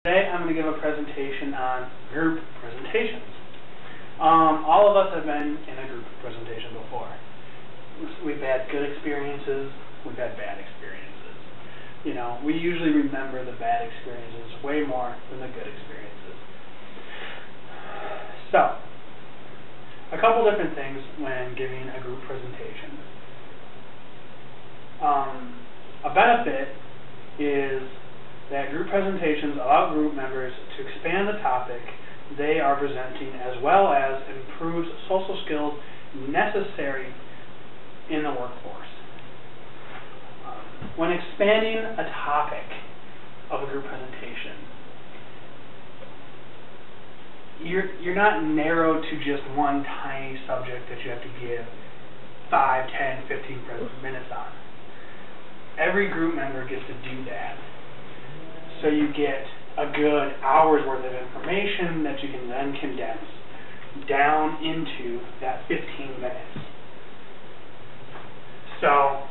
Today I'm going to give a presentation on group presentations. All of us have been in a group presentation before. We've had good experiences, we've had bad experiences. You know, we usually remember the bad experiences way more than the good experiences. So, a couple different things when giving a group presentation. A benefit is that group presentations allow group members to expand the topic they are presenting, as well as improves social skills necessary in the workforce. When expanding a topic of a group presentation, you're not narrowed to just one tiny subject that you have to give 5, 10, 15 minutes on. Every group member gets to do that. So you get a good hour's worth of information that you can then condense down into that 15 minutes. So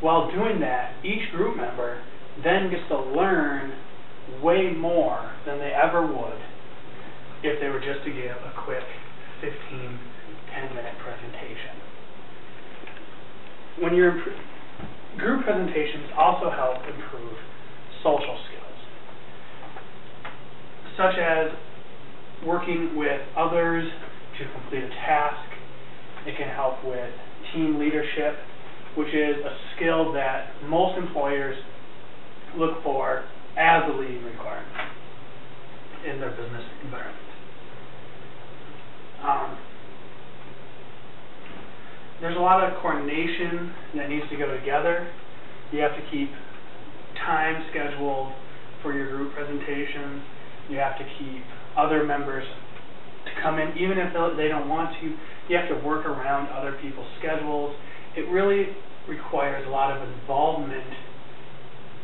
while doing that, each group member then gets to learn way more than they ever would if they were just to give a quick 15, 10-minute presentation. When you're group presentations also help improve social skills, such as working with others to complete a task. It can help with team leadership, which is a skill that most employers look for as a leading requirement in their business environment. There's a lot of coordination that needs to go together. You have to keep time scheduled for your group presentations. You have to keep other members to come in, even if they don't want to. You have to work around other people's schedules. It really requires a lot of involvement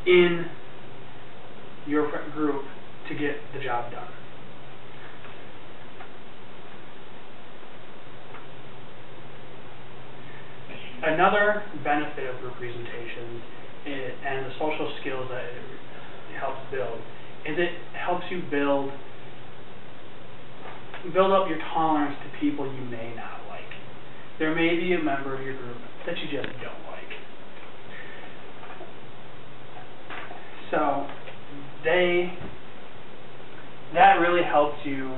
in your group to get the job done. Another benefit of group presentations and the social skills that it helps build is it helps you build up your tolerance to people you may not like. There may be a member of your group that you just don't like. So that really helps you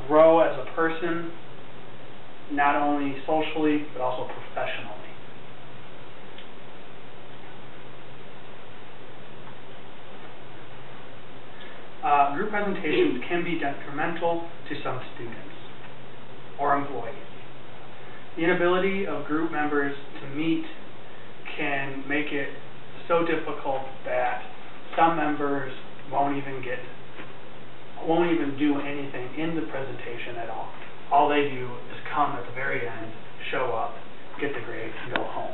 grow as a person, not only socially but also professionally. Group presentations can be detrimental to some students or employees. The inability of group members to meet can make it so difficult that some members won't even do anything in the presentation at all. All they do is come at the very end, show up, get the grade, and go home.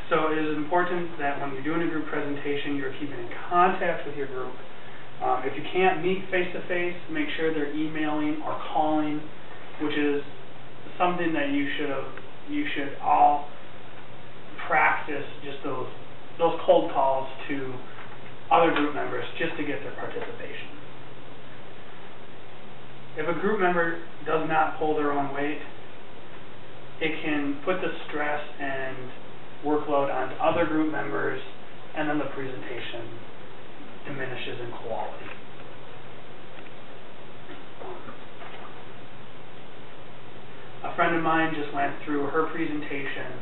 So it is important that when you're doing a group presentation, you're keeping in contact with your group. If you can't meet face-to-face, make sure they're emailing or calling, which is something that you should all practice, just those cold calls to other group members just to get their participation. If a group member does not pull their own weight, it can put the stress and workload onto other group members, and then the presentation diminishes in quality. A friend of mine just went through her presentation.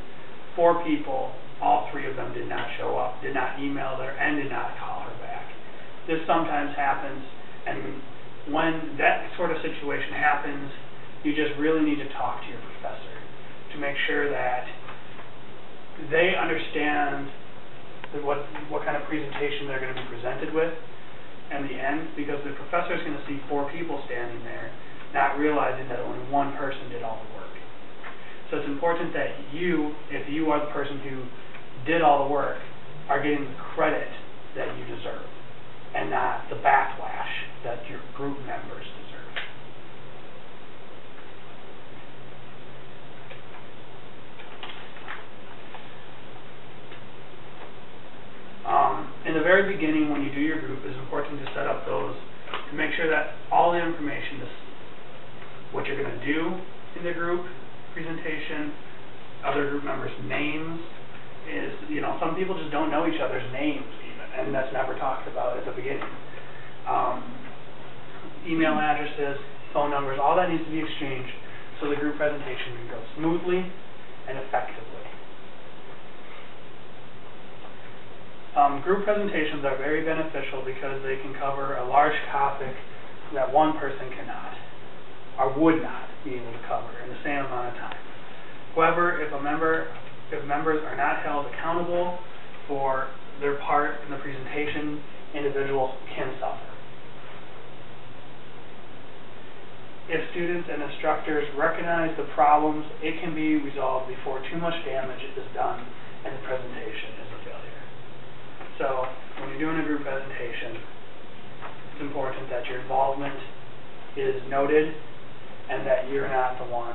4 people, all 3 of them did not show up, did not email her, and did not call her back. This sometimes happens, and when that sort of situation happens, you just really need to talk to your professor to make sure that they understand what kind of presentation they're going to be presented with in the end, because the professor is going to see 4 people standing there, not realizing that only one person did all the work. So it's important that you, if you are the person who did all the work, are getting the credit that you deserve, and not the backlash that your group members deserve. the very beginning, when you do your group, it's important to set up those, to make sure that all the information is what you're going to do in the group presentation, other group members' names, is, you know, some people just don't know each other's names even, and that's never talked about at the beginning. Email addresses, phone numbers, all that needs to be exchanged so the group presentation can go smoothly and effectively. Group presentations are very beneficial because they can cover a large topic that one person cannot, or would not be able to cover in the same amount of time. However, if members are not held accountable for their part in the presentation, individuals can suffer. If students and instructors recognize the problems, it can be resolved before too much damage is done and the presentation is a failure. So, when you're doing a group presentation, it's important that your involvement is noted and that you're not the one